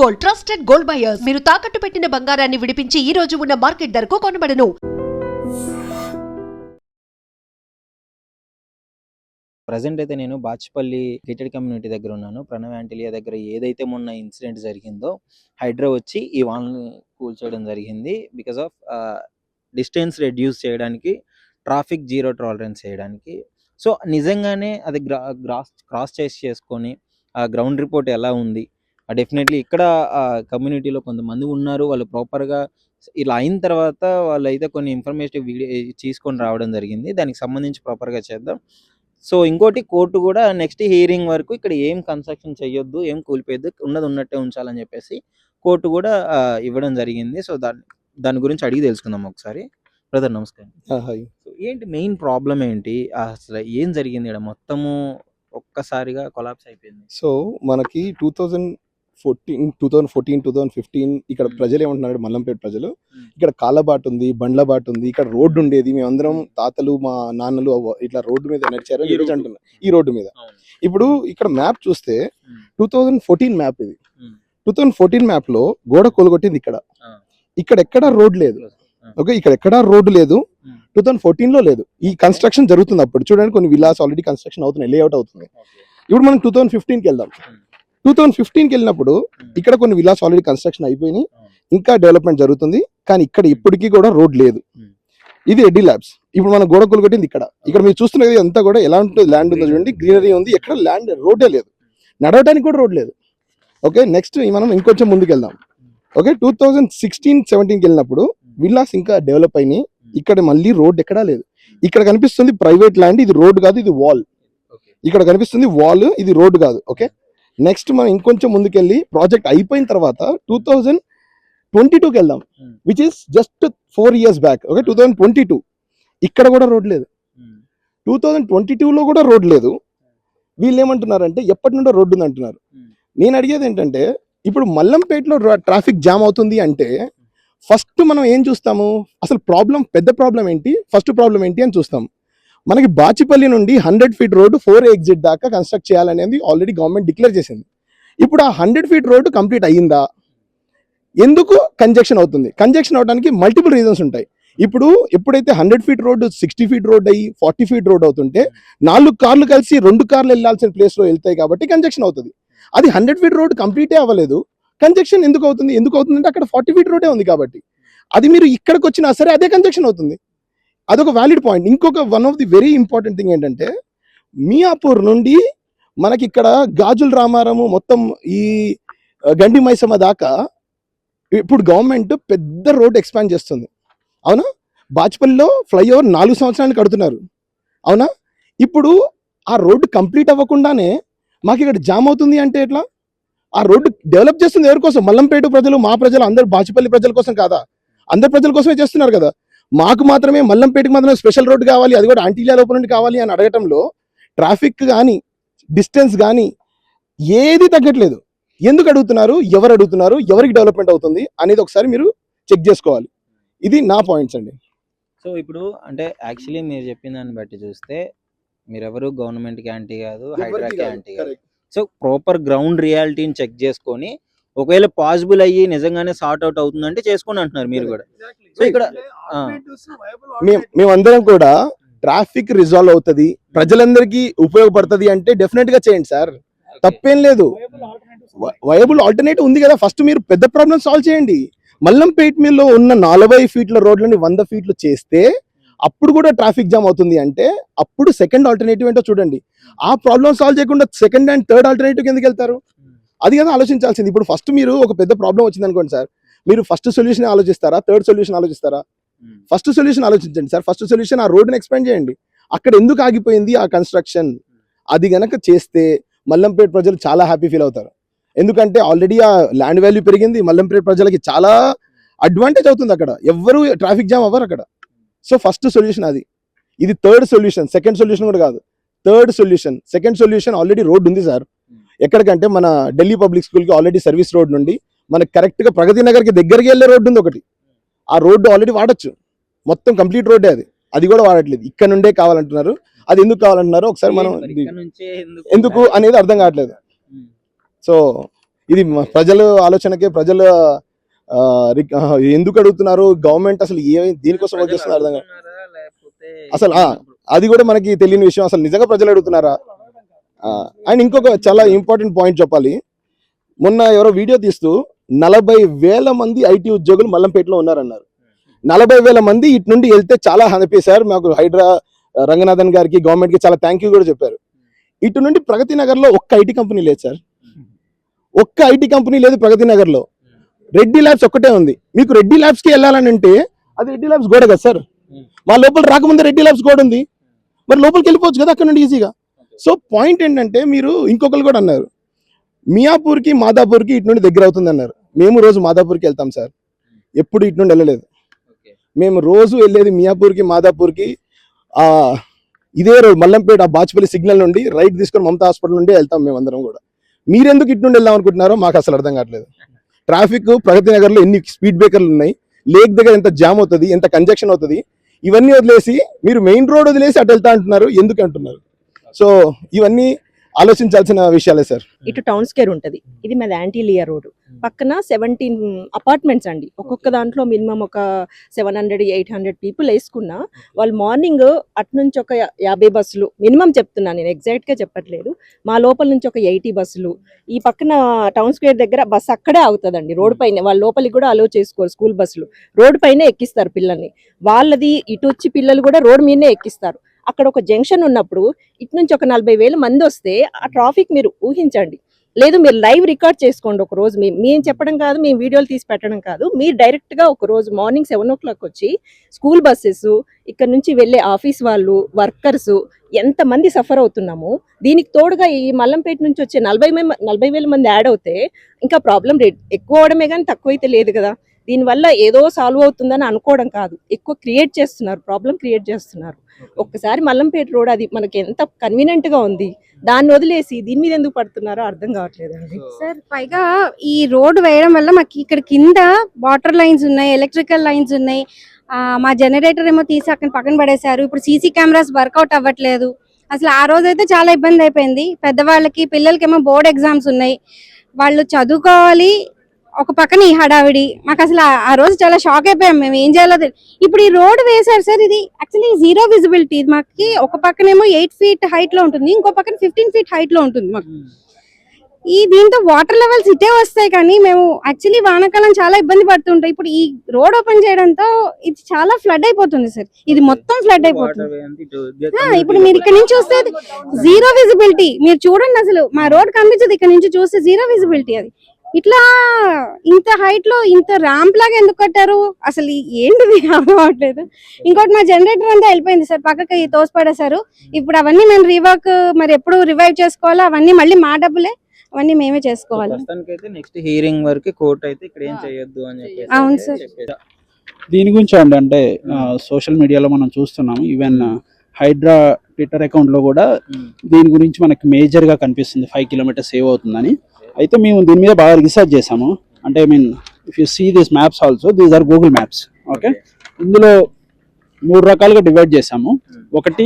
Gold, trusted gold buyers. మీరు తాకట్టు పెట్టిన బంగారాన్ని విడిపించి ఈ రోజు ఉన్న మార్కెట్ ధరకు కొనబడను. ప్రెజెంట్ అయితే నేను బాచ్పల్లి గేటెడ్ కమ్యూనిటీ దగ్గర ఉన్నాను. ప్రణవ్ యాంటిలియా దగ్గర ఏదైతే మొన్న ఇన్సిడెంట్ జరిగిందో హైడ్రా వచ్చి ఈ వాల్ని కూల్చేయడం జరిగింది. బికాస్ ఆఫ్ డిస్టెన్స్ రెడ్యూస్ చేయడానికి, ట్రాఫిక్ జీరో టాలరెన్స్ చేయడానికి. సో నిజంగానే అది క్రాస్ చేసుకొని గ్రౌండ్ రిపోర్ట్ ఎలా ఉంది, డెఫినెట్లీ ఇక్కడ కమ్యూనిటీలో కొంతమంది ఉన్నారు, వాళ్ళు ప్రాపర్గా ఇలా అయిన తర్వాత వాళ్ళు అయితే కొన్ని ఇన్ఫర్మేటివ్ వీడియో తీసుకొని రావడం జరిగింది. దానికి సంబంధించి ప్రాపర్గా చేద్దాం. సో ఇంకోటి, కోర్టు కూడా నెక్స్ట్ హియరింగ్ వరకు ఇక్కడ ఏం కన్స్ట్రక్షన్ చేయొద్దు, ఏం కూలిపోయొద్దు, ఉన్నది ఉన్నట్టే ఉంచాలని చెప్పేసి కోర్టు కూడా ఇవ్వడం జరిగింది. సో దాని గురించి అడిగి తెలుసుకుందాం ఒకసారి. బ్రదర్ నమస్కారం. సో ఏంటి మెయిన్ ప్రాబ్లం ఏంటి, అసలు ఏం జరిగింది ఇక్కడ మొత్తము ఒక్కసారిగా కొలాప్స్ అయిపోయింది? సో మనకి 2014-2015 ఇక్కడ ప్రజలు ఏమంటున్నారు, మల్లంపేట ప్రజలు, ఇక్కడ కాళ్ళబాటు ఉంది, బండ్ల బాటు ఉంది, ఇక్కడ రోడ్డు ఉండేది, మేమందరం తాతలు మా నాన్నలు ఇట్లా రోడ్డు మీద నడిచారు అంటున్నారు ఈ రోడ్డు మీద. ఇప్పుడు ఇక్కడ మ్యాప్ చూస్తే 2014 మ్యాప్ ఇది. 2014 మ్యాప్ లో గోడ కొలగొట్టింది ఇక్కడ ఎక్కడ రోడ్ లేదు. ఓకే, ఇక్కడ ఎక్కడా రోడ్డు లేదు. 2014 లో లేదు. ఈ కన్స్ట్రక్షన్ జరుగుతుంది. అప్పుడు చూడండి కొన్ని విల్లాస్ ఆల్రెడీ కన్స్ట్రక్షన్ అవుతున్నాయి, లేఅవుట్ అవుతుంది. ఇప్పుడు మనం 2015కి వెళ్దాం. 2015కి వెళ్ళినప్పుడు ఇక్కడ కొన్ని విల్లాస్ ఆల్రెడీ కన్స్ట్రక్షన్ అయిపోయినాయి, ఇంకా డెవలప్మెంట్ జరుగుతుంది, కానీ ఇక్కడ ఇప్పటికీ కూడా రోడ్ లేదు. ఇది ఎడ్డీ ల్యాబ్స్. ఇప్పుడు మన గోడ కొలగొట్టింది ఇక్కడ మీరు చూస్తున్నది అంతా కూడా ఎలాంటి ల్యాండ్ ఉందో చూడండి, గ్రీనరీ ఉంది, ఎక్కడ ల్యాండ్ రోడ్డే లేదు, నడవడానికి కూడా రోడ్ లేదు. ఓకే, నెక్స్ట్ మనం ఇంకొంచెం ముందుకు వెళ్దాం. ఓకే, 2016-17కి వెళ్ళినప్పుడు విల్లాస్ ఇంకా డెవలప్ అయినాయి, ఇక్కడ మళ్ళీ రోడ్ ఎక్కడా లేదు. ఇక్కడ కనిపిస్తుంది ప్రైవేట్ ల్యాండ్, ఇది రోడ్ కాదు, ఇది వాల్. ఇక్కడ కనిపిస్తుంది వాల్, ఇది రోడ్ కాదు. ఓకే, నెక్స్ట్ మనం ఇంకొంచెం ముందుకెళ్ళి ప్రాజెక్ట్ అయిపోయిన తర్వాత 2022కి వెళ్దాం, which is just 4 years back. Okay, 2022 ఇక్కడ కూడా రోడ్ లేదు. 2022లో కూడా రోడ్ లేదు. వీళ్ళు ఏమంటున్నారంటే ఎప్పటి నుండో రోడ్డు ఉంది అంటున్నారు. నేను అడిగేది ఏంటంటే, ఇప్పుడు మల్లంపేటలో ట్రాఫిక్ జామ్ అవుతుంది అంటే ఫస్ట్ మనం ఏం చూస్తాము, అసలు పెద్ద ప్రాబ్లం ఏంటి, ఫస్ట్ ప్రాబ్లం ఏంటి అని చూస్తాం. మనకి బాచిపల్లి నుండి 100 feet రోడ్డు 4 exit దాకా కన్స్ట్రక్ట్ చేయాలనేది ఆల్రెడీ గవర్నమెంట్ డిక్లేర్ చేసింది. ఇప్పుడు ఆ 100 feet రోడ్డు కంప్లీట్ అయ్యిందా? ఎందుకు కంజక్షన్ అవుతుంది? కంజక్షన్ అవడానికి మల్టిపుల్ రీజన్స్ ఉంటాయి. ఇప్పుడు ఎప్పుడైతే 100 feet రోడ్డు 60 feet రోడ్ అయ్యి 40 feet రోడ్ అవుతుంటే 4 కార్లు కలిసి 2 కార్లు వెళ్ళాల్సిన ప్లేస్లో వెళ్తాయి కాబట్టి కంజక్షన్ అవుతుంది. అది 100 feet రోడ్ కంప్లీటే అవ్వలేదు, కంజక్షన్ ఎందుకు అవుతుంది? అంటే అక్కడ 40 feet రోడే ఉంది కాబట్టి. అది మీరు ఇక్కడికి వచ్చినా సరే అదే కంజక్షన్ అవుతుంది. అదొక వ్యాలిడ్ పాయింట్. ఇంకొక one of the very important thing ఏంటంటే, మియాపూర్ నుండి మనకి ఇక్కడ గాజుల రామారము మొత్తం ఈ గండి మైసమ్మ దాకా ఇప్పుడు గవర్నమెంట్ పెద్ద రోడ్ ఎక్స్పాండ్ చేస్తుంది. అవునా? బాచ్పల్లిలో ఫ్లైఓవర్ 4 సంవత్సరానికి కడుతున్నారు. అవునా? ఇప్పుడు ఆ రోడ్డు కంప్లీట్ అవ్వకుండానే మాకు ఇక్కడ జామ్ అవుతుంది అంటే ఎట్లా? ఆ రోడ్డు డెవలప్ చేస్తుంది ఎవరి కోసం? మల్లంపేట ప్రజలు, మా ప్రజలు, అందరు బాచిపల్లి ప్రజల కోసం కాదా? అందరి ప్రజల కోసమే చేస్తున్నారు కదా. మాకు మాత్రమే మల్లంపేటకి మాత్రమే స్పెషల్ రోడ్డు కావాలి, అది కూడా ఆంటీలియా లోపల నుండి కావాలి అని అడగటంలో ట్రాఫిక్ కానీ డిస్టెన్స్ కానీ ఏది తగ్గట్లేదు. ఎందుకు అడుగుతున్నారు, ఎవరు అడుగుతున్నారు, ఎవరికి డెవలప్మెంట్ అవుతుంది అనేది ఒకసారి మీరు చెక్ చేసుకోవాలి. ఇది నా పాయింట్స్ అండి. సో ఇప్పుడు అంటే యాక్చువల్లీ మీరు చెప్పిన దాన్ని బట్టి చూస్తే మీరెవరు గవర్నమెంట్కి యాంటీ కాదు, హైడ్రాకి యాంటీ కాదు. సో ప్రాపర్ గ్రౌండ్ రియాలిటీని చెక్ చేసుకొని ఒకవేళ పాసిబుల్ అయ్యి నిజంగానే సార్ట్ అవుట్ అవుతుందంటే చేసుకోండి అంటున్నారు మీరు కూడా. సో ఇక్కడ మేమందరం కూడా ట్రాఫిక్ రిజాల్వ్ అవుతుంది, ప్రజలందరికీ ఉపయోగపడుతుంది అంటే డెఫినెట్ గా చేయండి సార్, తప్పేం లేదు. వయబుల్ ఆల్టర్నేటివ్ ఉంది కదా. ఫస్ట్ మీరు పెద్ద ప్రాబ్లం సాల్వ్ చేయండి. మల్లంపేట మీలో ఉన్న 40 feet రోడ్లని 100 feet చేస్తే అప్పుడు కూడా ట్రాఫిక్ జామ్ అవుతుంది అంటే అప్పుడు సెకండ్ ఆల్టర్నేటివ్ ఏంటో చూడండి. ఆ ప్రాబ్లం సాల్వ్ చేయకుండా సెకండ్ అండ్ థర్డ్ ఆల్టర్నేటివ్ ఎందుకు వెళ్తారు? అది కదా ఆలోచించాల్సింది. ఇప్పుడు ఫస్ట్ మీరు ఒక పెద్ద ప్రాబ్లం వచ్చింది అనుకోండి సార్, మీరు ఫస్ట్ సొల్యూషన్ ఆలోచిస్తారా, థర్డ్ సొల్యూషన్ ఆలోచిస్తారా? ఫస్ట్ సొల్యూషన్ ఆలోచించండి సార్. ఫస్ట్ సొల్యూషన్ ఆ రోడ్ని ఎక్స్పాండ్ చేయండి. అక్కడ ఎందుకు ఆగిపోయింది ఆ కన్స్ట్రక్షన్, అది గనక చేస్తే మల్లంపేట ప్రజలు చాలా హ్యాపీ ఫీల్ అవుతారు. ఎందుకంటే ఆల్రెడీ ఆ ల్యాండ్ వాల్యూ పెరిగింది, మల్లంపేట ప్రజలకి చాలా అడ్వాంటేజ్ అవుతుంది. అక్కడ ఎవరు ట్రాఫిక్ జామ్ అవ్వరు అక్కడ. సో ఫస్ట్ సొల్యూషన్ అది. ఇది థర్డ్ సొల్యూషన్, సెకండ్ సొల్యూషన్ కూడా కాదు, third solution. Second solution already road ఉంది సార్. ఎక్కడికంటే మన ఢిల్లీ పబ్లిక్ స్కూల్కి ఆల్రెడీ సర్వీస్ రోడ్ నుండి మనకి కరెక్ట్గా ప్రగతి నగర్కి దగ్గరికి వెళ్ళే రోడ్డు ఉంది ఒకటి. ఆ రోడ్డు ఆల్రెడీ వాడచ్చు, మొత్తం కంప్లీట్ రోడ్డే అది. అది కూడా వాడట్లేదు, ఇక్కడ నుండే కావాలంటున్నారు. అది ఎందుకు కావాలంటున్నారు ఒకసారి మనం ఎందుకు అనేది అర్థం కావట్లేదు. సో ఇది ప్రజల ఆలోచనకే ప్రజల ఎందుకు అడుగుతున్నారు, గవర్నమెంట్ అసలు దీనికోసం వర్క్ చేస్తున్నారు అర్థం కాదు. అసలు అది కూడా మనకి తెలియని విషయం. అసలు నిజంగా ప్రజలు అడుగుతున్నారా? అండ్ ఇంకొక చాలా ఇంపార్టెంట్ పాయింట్ చెప్పాలి. మొన్న ఎవరో వీడియో తీస్తూ 40,000 మంది ఐటీ ఉద్యోగులు మల్లంపేటలో ఉన్నారన్నారు. 40,000 మంది ఇటు నుండి వెళ్తే చాలా హ్యాపీ సార్, మాకు హైడ్రా రంగనాథన్ గారికి గవర్నమెంట్ కి చాలా థ్యాంక్ యూ కూడా చెప్పారు. ఇటు నుండి ప్రగతి నగర్ లో ఒక్క ఐటీ కంపెనీ లేదు సార్, ఒక్క ఐటీ కంపెనీ లేదు ప్రగతి నగర్ లో. రెడ్డి ల్యాబ్స్ ఒక్కటే ఉంది. మీకు రెడ్డి ల్యాబ్స్ కి వెళ్ళాలని అంటే అది రెడ్డి ల్యాబ్స్ గోడ కదా సార్, మా లోపల రాకముందే రెడ్డి ల్యాబ్స్ గోడ ఉంది, మరి లోపలికి వెళ్ళిపోవచ్చు కదా అక్కడ నుండి ఈజీగా. సో పాయింట్ ఏంటంటే, మీరు ఇంకొకరు కూడా అన్నారు మియాపూర్కి మాదాపూర్కి ఇటు నుండి దగ్గర అవుతుంది అన్నారు. మేము రోజు మాదాపూర్కి వెళ్తాం సార్, ఎప్పుడు ఇటు నుండి వెళ్ళలేదు. మేము రోజు వెళ్ళేది మియాపూర్కి మాదాపూర్కి. ఇదే రోజు మల్లంపేట బాచ్పల్లి సిగ్నల్ నుండి రైట్ తీసుకొని మమతా హాస్పిటల్ నుండి వెళ్తాం మేమందరం కూడా. మీరెందుకు ఇటు నుండి వెళ్దాం అనుకుంటున్నారో మాకు అసలు అర్థం కావట్లేదు. ట్రాఫిక్ ప్రగతి నగర్లో ఎన్ని స్పీడ్ బ్రేకర్లు ఉన్నాయి, లేక్ దగ్గర ఎంత జామ్ అవుతుంది, ఎంత కంజక్షన్ అవుతుంది, ఇవన్నీ వదిలేసి మీరు మెయిన్ రోడ్ వదిలేసి అటు వెళ్తా అంటున్నారు, ఎందుకు అంటున్నారు? సో ఇవన్నీ ఆలోచించాల్సిన విషయాలే సార్. ఇటు టౌన్ స్క్వేర్ ఉంటది, ఇది మాది యాంటీలియా రోడ్, పక్కన 17 అపార్ట్మెంట్స్ అండి. ఒక్కొక్క దాంట్లో మినిమం ఒక 700-800 పీపుల్ వేసుకున్నా వాళ్ళు మార్నింగ్ అటు నుంచి ఒక 50 బస్సులు మినిమం చెప్తున్నాను, నేను ఎగ్జాక్ట్ గా చెప్పట్లేదు. మా లోపల నుంచి ఒక 80 బస్సులు, ఈ పక్కన టౌన్ స్క్వేర్ దగ్గర బస్సు అక్కడే ఆగుతుందండి, రోడ్ పైన. వాళ్ళ లోపలికి కూడా అలో చేసుకోరు, స్కూల్ బస్సులు రోడ్ పైనే ఎక్కిస్తారు పిల్లల్ని. వాళ్ళది ఇటు వచ్చి పిల్లలు కూడా రోడ్ మీదనే ఎక్కిస్తారు. అక్కడ ఒక జంక్షన్ ఉన్నప్పుడు ఇటు నుంచి ఒక 40,000 మంది వస్తే ఆ ట్రాఫిక్ మీరు ఊహించండి. లేదు మీరు లైవ్ రికార్డ్ చేసుకోండి ఒక రోజు. మేము చెప్పడం కాదు, మేము వీడియోలు తీసి పెట్టడం కాదు, మీరు డైరెక్ట్ గా ఒక రోజు మార్నింగ్ 7 o'clock వచ్చి స్కూల్ బస్సెస్, ఇక్కడ నుంచి వెళ్ళే ఆఫీస్ వాళ్ళు, వర్కర్స్ ఎంతమంది సఫర్ అవుతున్నాము. దీనికి తోడుగా ఈ మల్లంపేట నుంచి వచ్చే 40,000 మంది యాడ్ అవుతే ఇంకా ప్రాబ్లం రేట్ ఎక్కువ అవడమే కానీ తక్కువైతే లేదు కదా. దీనివల్ల ఏదో సాల్వ్ అవుతుందని అనుకోవడం కాదు, ఎక్కువ క్రియేట్ చేస్తున్నారు, ప్రాబ్లం క్రియేట్ చేస్తున్నారు. ఒక్కసారి మల్లంపేట రోడ్ అది మనకి ఎంత కన్వీనియంట్ గా ఉంది, దాన్ని వదిలేసి దీని మీద ఎందుకు పడుతున్నారో అర్థం కావట్లేదండి సార్. పైగా ఈ రోడ్ వేయడం వల్ల మాకు ఇక్కడ కింద వాటర్ లైన్స్ ఉన్నాయి, ఎలక్ట్రికల్ లైన్స్ ఉన్నాయి. మా జనరేటర్ ఏమో తీసి అక్కడ పక్కన పడేశారు. ఇప్పుడు సీసీ కెమెరాస్ వర్కౌట్ అవ్వట్లేదు. అసలు ఆ రోజు అయితే చాలా ఇబ్బంది అయిపోయింది. పెద్దవాళ్ళకి, పిల్లలకేమో బోర్డ్ ఎగ్జామ్స్ ఉన్నాయి, వాళ్ళు చదువుకోవాలి, ఒక పక్కన ఈ హడావిడి. మాకు అసలు ఆ రోజు చాలా షాక్ అయిపోయాం, మేము ఏం చేయాలో. ఇప్పుడు ఈ రోడ్ వేశారు సార్, ఇది యాక్చువల్లీ జీరో విజిబిలిటీ. మాకు ఒక పక్కనేమో 8 feet హైట్ లో ఉంటుంది, ఇంకో పక్కన 15 feet హైట్ లో ఉంటుంది మాకు. ఈ దీంతో వాటర్ లెవెల్స్ ఇటే వస్తాయి, కానీ మేము యాక్చువల్లీ వానాకాలం చాలా ఇబ్బంది పడుతుంటాం. ఇప్పుడు ఈ రోడ్ ఓపెన్ చేయడంతో ఇది చాలా ఫ్లడ్ అయిపోతుంది సార్, ఇది మొత్తం ఫ్లడ్ అయిపోతుంది. ఇప్పుడు మీరు ఇక్కడ నుంచి చూస్తే జీరో విజిబిలిటీ, మీరు చూడండి అసలు మా రోడ్ కనిపించదు, ఇక్కడ నుంచి చూస్తే జీరో విజిబిలిటీ. అది ఇట్లా ఇంత హైట్ లో ఇంత ర్యాంప్ లాగా ఎందుకు కట్టారు అసలు ఏంటిది అర్థం అవట్లేదు. ఇంకోటి మా జనరేటర్ అంతా వెళ్ళిపోయింది సార్, పక్కకి తోసిపడేశారు. ఇప్పుడు అవన్నీ మేము రీవర్క్ మరి ఎప్పుడు రివైవ్ చేసుకోవాలో, అవన్నీ మళ్ళీ మా డబ్బులే, అవన్నీ మేమే చేసుకోవాలి. నెక్స్ట్ హియరింగ్ వరకు కోర్ట్ అయితే ఇక్కడ ఏం చేయొద్దు అని చెప్పేసి. అవును సార్. దీని గురించి అంటే సోషల్ మీడియాలో మనం చూస్తున్నాము, ఈవెన్ హైడ్రా ట్విట్టర్ అకౌంట్ లో కూడా దీని గురించి మనకి మేజర్ గా కనిపిస్తుంది 5 kilometers సేవ్ అవుతుందని. అయితే మేము దీని మీద బాగా రీసెర్చ్ చేసాము. అంటే I mean if you see this maps also, these are Google maps. Okay, ఇందులో 3 రకాలుగా డివైడ్ చేసాము. ఒకటి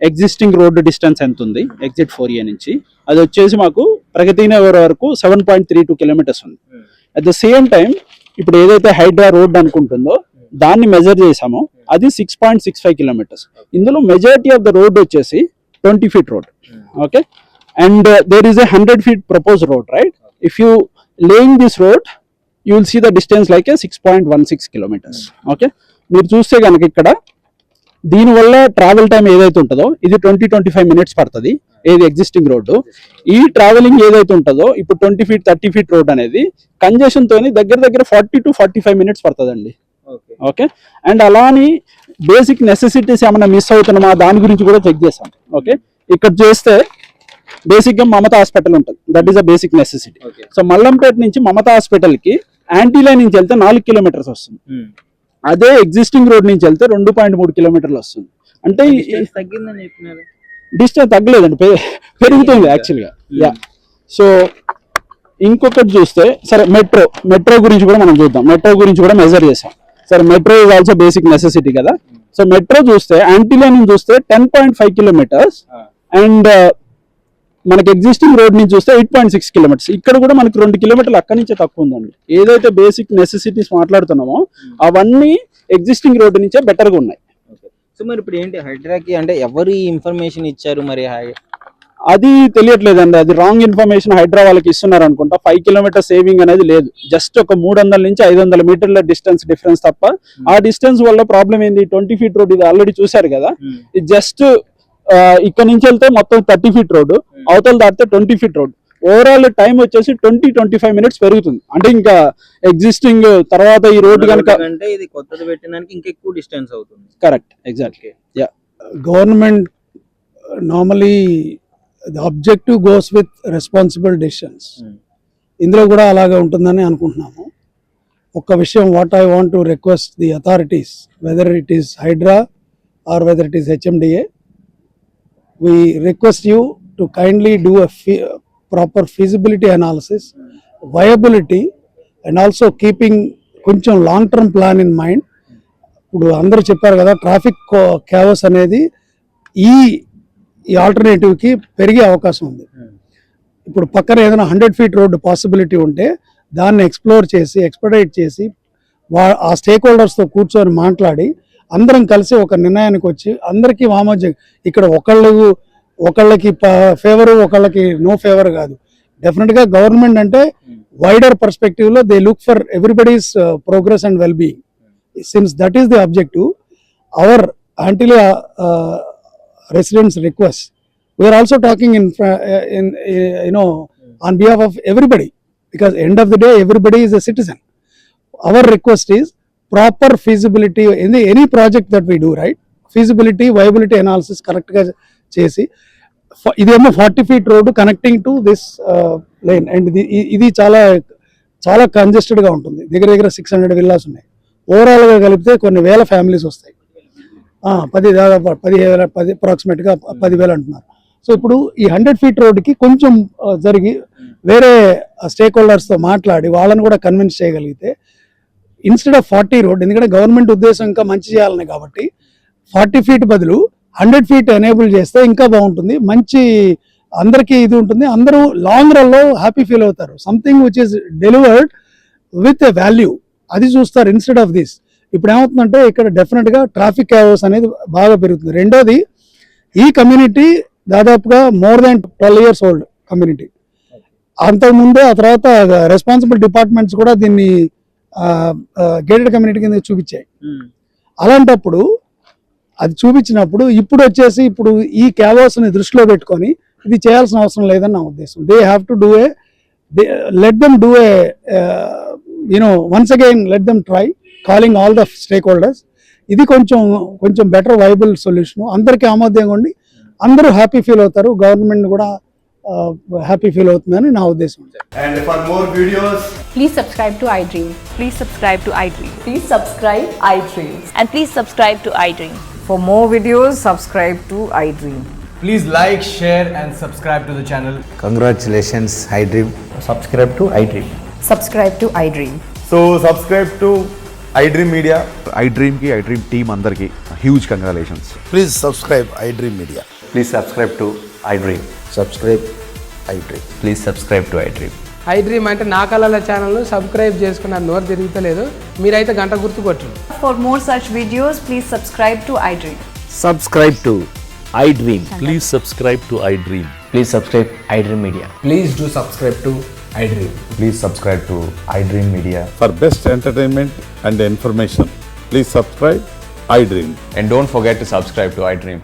ఎగ్జిస్టింగ్ రోడ్ డిస్టెన్స్ ఎంత ఉంది ఎగ్జిట్ 4A నుంచి, అది వచ్చేసి మాకు ప్రగతి నగర్ వరకు 7.32 kilometers ఉంది. అట్ ద సేమ్ టైం ఇప్పుడు ఏదైతే హైడ్రా రోడ్ అనుకుంటుందో దాన్ని మెజర్ చేసామో అది 6.65 kilometers. ఇందులో మెజారిటీ ఆఫ్ ద రోడ్ వచ్చేసి 20 feet road. Okay, and there is a 100 feet proposed road, right? If you laying this road, you will see the distance like a 6.16 kilometers. Okay, మీరు చూస్తే కనుక ఇక్కడ దీనివల్ల travel time ఏదైతే ఉంటుందో ఇది 20-25 minutes పడుతుంది. ఏది ఎగ్జిస్టింగ్ రోడ్డు, ఈ ట్రావెలింగ్ ఏదైతే ఉంటుందో ఇప్పుడు 20 feet 30 feet రోడ్ అనేది కంజెషన్ తోని దగ్గర 40-45 minutes పడుతుందండి. ఓకే, అండ్ అలాని బేసిక్ నెసెసిటీస్ ఏమైనా మిస్ అవుతున్నామా దాని గురించి కూడా చెక్ చేసాం. ఓకే, ఇక్కడ చేస్తే బేసిక్ గా మమతా హాస్పిటల్ ఉంటుంది, that is a basic necessity. So Mallampet నుంచి మమతా హాస్పిటల్ కి యాంటీలైన్ నుంచి వెళ్తే 4 kilometers వస్తుంది. అదే ఎగ్జిస్టింగ్ రోడ్ నుంచి వెళ్తే 2.3 kilometers వస్తుంది. అంటే డిస్టెన్స్ తగ్గలేదండి, పెరుగుతుంది యాక్చువల్గా. యా, సో ఇంకొకటి చూస్తే సరే మెట్రో గురించి కూడా మనం చూద్దాం. మెట్రో గురించి కూడా మెజర్ చేసాం. సరే, metro is also basic necessity కదా. సో మెట్రో చూస్తే యాంటీలైన్ చూస్తే 10.5 kilometers అండ్ మనకి ఎగ్జిస్టింగ్ రోడ్ నుంచి చూస్తే 8.6 కిలోమీటర్స్, ఇక్కడ కూడా మనకి 2 కిలోమీటర్లు అక్కడి నుంచే తక్కువ ఉందండి. ఏదైతే బేసిక్ నెసెసిటీస్ మాట్లాడుతున్నామో అవన్నీ ఎగ్జిస్టింగ్ రోడ్ నుంచే బెటర్గా ఉన్నాయి. సో మరి ఇప్పుడు ఏంటి హైడ్రాకి అంటే ఎవరు ఇన్ఫర్మేషన్ ఇచ్చారు మరి? అది తెలియట్లేదండి, అది రాంగ్ ఇన్ఫర్మేషన్ హైడ్రా వాళ్ళకి ఇస్తున్నారు అనుకుంటా. 5 కిలోమీటర్ సేవింగ్ అనేది లేదు, జస్ట్ ఒక 300 నుంచి 500 మీటర్ల డిఫరెన్స్ తప్ప. ఆ డిస్టెన్స్ వల్ల ప్రాబ్లం ఏంది, 20 ఫీట్ రోడ్ ఇది ఆల్రెడీ చూశారు కదా, ఇది జస్ట్ ఇక్కడ నుంచి వెళ్తే మొత్తం 30 ఫీట్ రోడ్, అవతల దాటితే 20 ఫీట్ రోడ్. ఓవరాల్ టైం వచ్చేసి 20-25 మినిట్స్ పెరుగుతుంది. అంటే ఇంకా ఎగ్జిస్టింగ్ తర్వాత ఈ రోడ్డు కనుక అంటే ఇది కొత్తది పెట్టడానికి ఇంకా ఎక్కువ డిస్టెన్స్ అవుతుంది. Correct, exactly. Yeah, government normally the objective goes with responsible decisions. ఇందులో కూడా అలాగే ఉంటుందని అనుకుంటున్నాము. ఒక్క విషయం, what I want to request the authorities, whether it is Hydraa or whether it is HMDA, we request you to kindly do a proper feasibility analysis, viability, and also keeping కొంచెం long term plan in mind. ఇప్పుడు అందరూ చెప్పారు కదా, traffic క్యావస్ అనేది ఈ ఆల్టర్నేటివ్కి పెరిగే అవకాశం ఉంది. ఇప్పుడు పక్కన ఏదైనా 100 ఫీట్ రోడ్డు పాసిబిలిటీ ఉంటే దాన్ని ఎక్స్ప్లోర్ చేసి ఎక్స్పెడైట్ చేసి ఆ స్టేక్ హోల్డర్స్తో కూర్చొని మాట్లాడి అందరం కలిసి ఒక నిర్ణయానికి వచ్చి అందరికీ వామోద్యం, ఇక్కడ ఒకళ్ళకి ఫేవర్ ఒకళ్ళకి నో ఫేవర్ కాదు. డెఫినెట్గా గవర్నమెంట్ అంటే వైడర్ పర్స్పెక్టివ్లో they look for everybody's progress and well being. Since that is the objective, our Antilia residents request, we are also talking in on behalf of everybody, because end of the day everybody is a citizen. Our request is proper feasibility in any project that we do, right? Feasibility, viability analysis correct ga chesi, ఇదేమో 40 feet road connecting to this line, and ఇది చాలా congested గా ఉంటుంది. దగ్గర 600 villas ఉన్నాయి. Overall గా కలిపితే కొన్ని వేల ఫ్యామిలీస్ వస్తాయి. 10 అప్రాక్సిమేట్ గా 10,000 అంటున్నారు. సో ఇప్పుడు ఈ 100 ఫీట్ రోడ్కి కొంచెం జరిగి వేరే స్టేక్ హోల్డర్స్తో మాట్లాడి వాళ్ళని కూడా కన్విన్స్ చేయగలిగితే, ఇన్స్టెడ్ ఆఫ్ 40 రోడ్, ఎందుకంటే గవర్నమెంట్ ఉద్దేశం ఇంకా మంచి చేయాలని కాబట్టి 40 ఫీట్ బదులు 100 ఫీట్ ఎనేబుల్ చేస్తే ఇంకా బాగుంటుంది. మంచి అందరికీ ఇది ఉంటుంది, అందరూ లాంగ్ రన్లో హ్యాపీ ఫీల్ అవుతారు. Something which is delivered with a value, అది చూస్తారు ఇన్స్టెడ్ ఆఫ్ దిస్. ఇప్పుడు ఏమవుతుందంటే ఇక్కడ డెఫినెట్గా ట్రాఫిక్ క్యావస్ అనేది బాగా పెరుగుతుంది. రెండోది, ఈ కమ్యూనిటీ దాదాపుగా more than 12 years old community. అంతకుముందే ఆ తర్వాత రెస్పాన్సిబుల్ డిపార్ట్మెంట్స్ కూడా దీన్ని గేటెడ్ కమ్యూనిటీ కింద చూపించాయి. అలాంటప్పుడు అది చూపించినప్పుడు ఇప్పుడు వచ్చేసి ఇప్పుడు ఈ క్యావోస్ని దృష్టిలో పెట్టుకొని ఇది చేయాల్సిన అవసరం లేదని నా ఉద్దేశం. They have to do let them do once again let them try calling all the stake holders. ఇది కొంచెం బెటర్ వైబుల్ సొల్యూషన్, అందరికీ ఆమోదంగా ఉండి అందరూ హ్యాపీ ఫీల్ అవుతారు, గవర్నమెంట్ కూడా హ్యాపీ ఫీల్ అవుతుందని నా ఉద్దేశం. And for more videos, please subscribe to iDream. Please subscribe to iDream. Please subscribe iDream. And please subscribe to iDream. For more videos, subscribe to iDream. please like, share and subscribe to the channel. Congratulations, iDream. Subscribe to iDream. Subscribe to iDream. So subscribe to iDream Media. iDream ki iDream team andarki huge congratulations. Please subscribe iDream Media. Please subscribe to iDream. Subscribe iDream. Please subscribe to iDream. iDream అంటే నా కళల ఛానల్ను subscribe చేసుకున్న నోరు తిరుగుతలేదు, మీరైతే గంట గుర్తు కొట్టండి. For more such videos, please subscribe to iDream. Subscribe to iDream. Please subscribe to iDream. Please subscribe iDream Media. Please do subscribe to iDream. Please subscribe to iDream Media. For best entertainment and information, please subscribe iDream. And don't forget to subscribe to iDream.